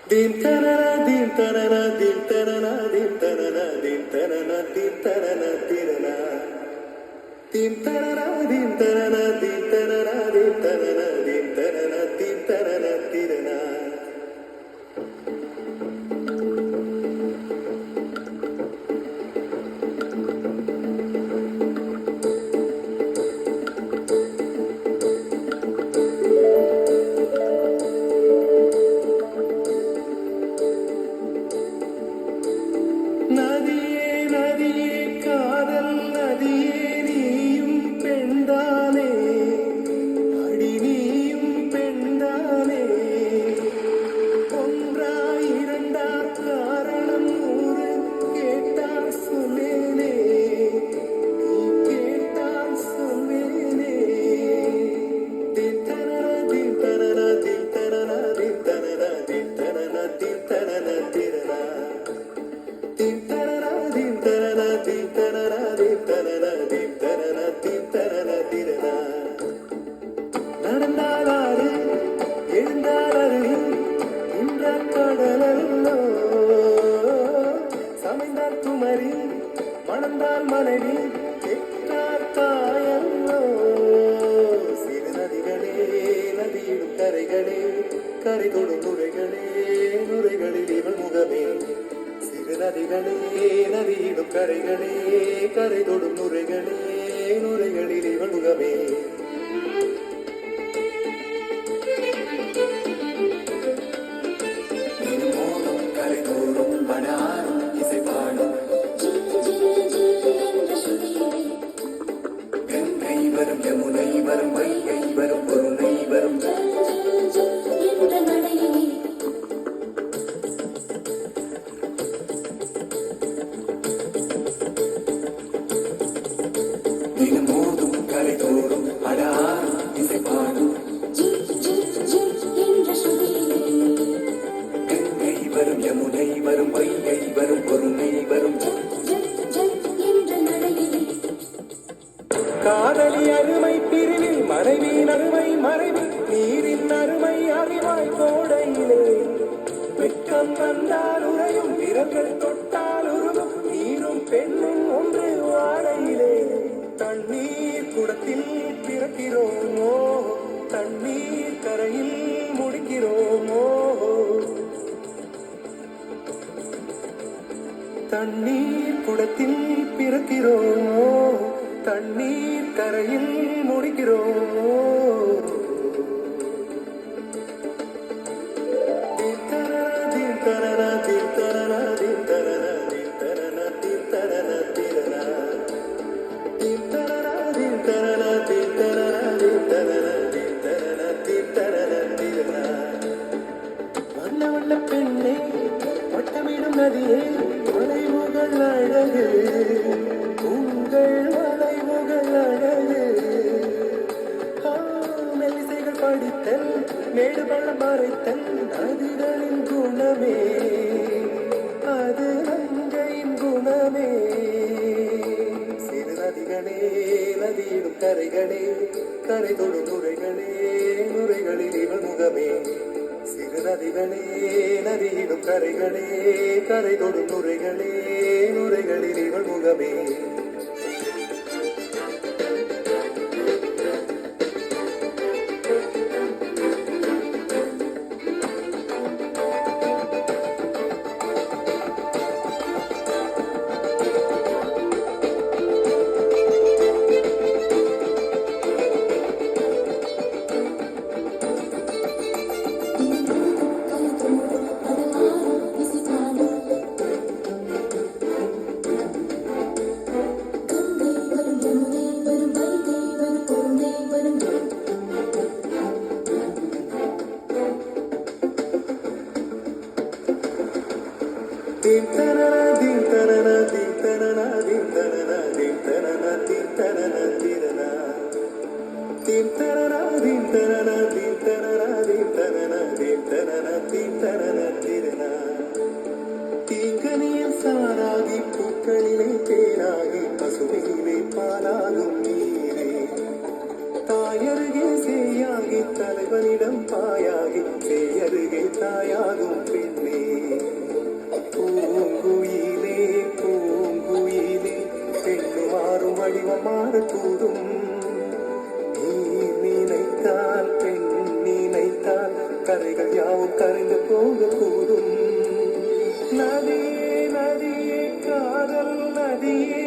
Din tarara din tarara din tarara din tarara din tarara din tarara tirana din tarara din tarara din tarara din tarara din tarara din tarara tirana நதியே நதியே காதல் நதியே நீயும் பெண்தானே அடி நீயும் பெண்தானே ஒன்றாய் இரண்டார் காரணம் நூறு கேட்டால் சொல்லேனே நீ கேட்டால் சொல்வேனே தித்தனர தித்தனர தித்தனர தித்தனர தித்தனர தித்தனர திரனா din tarara din tarara din tarara din tarara din tarara din tarara tirana நடந்தாளாறு எழுந்தாளரு இன்ற கடலோ சமைந்தார் குமரி மணந்தால் மனைவி கேட்டார் தாயல்லோ சிறு நதிகளே நதியிடும் கரைகளே கரை தொடும் நுரைகளே நுரைகளில் இவள் முகமே நதிகளே நதியிடும் கரைகளே கரை தொடும் நுரைகளே நுரைகளில் இவள் முகமே கரை தோறும் படாரும் இசை பாடும் கங்கை வரும் யமுனை வரும் வைகை வரும் பொருணை வரும் தினமோதும் கரை தோறும் அடாரும் இசை பாடும் கங்கை வரும் யமுனை வரும் வைகை வரும் பொருணை வரும் காதலி அருமை பிரிவில் மனைவியின் அருமை மறைவி நீரின் அருமை அறிவாய் கோடையிலே வெட்கம் வந்தால் உறையும் விரல்கள் தொட்டால் உருவும் நீரும் பெண்ணும் ஒன்று வாழையிலே தண்ணீர் குடத்தில் பிறக்கிறோமோ தண்ணீர் கரையில் முடிக்கிறோமோ தண்ணீர் குடத்தில் பிறக்கிறோமோ தண்ணீர் கரையில் முடிக்கிறோமோ பெண்ணே வட்டமிடும் நதியே வளைவுகள் அழகு உங்கள் வளைவுகள் அழகு மெல்லிசைகள் படித்தல் மேடு பள்ளம் மறைத்தல் நதிகளின் குணமே அது நங்கையின் குணமே சிறு நதிகளே நதியிடும் கரைகளே கரை தொடும் நுரைகளே நுரைகளில் இவள் முகமே சிறு நதிகளே நதியிடும் கரைகளே கரை தொடும் நுரைகளே நுரைகளில் இவள் முகமே din tarara din tarara din tarara din tarara din tarara din tarara tirana din tarara din tarara din tarara din tarara din tarara din tarara tirana தீங்கனியில் சாராகி பூக்களிலே தேனாகி பசுவிலே பாலாகும் நீரே தாயருகே சேயாகி தலைவனிடம் பாயாகி அருகே அருகே தாயாகும் பெண்ணே பூங்குயிலே பூங்குயிலே பெண்ணு மாறும் வடிவம் மாறக்கூடும் நீ நினைத்தால் பெண் நினைத்தால் கரைகள் யாவும் கரைந்து போகக்கூடும் நதியே நதியே காதல் நதியே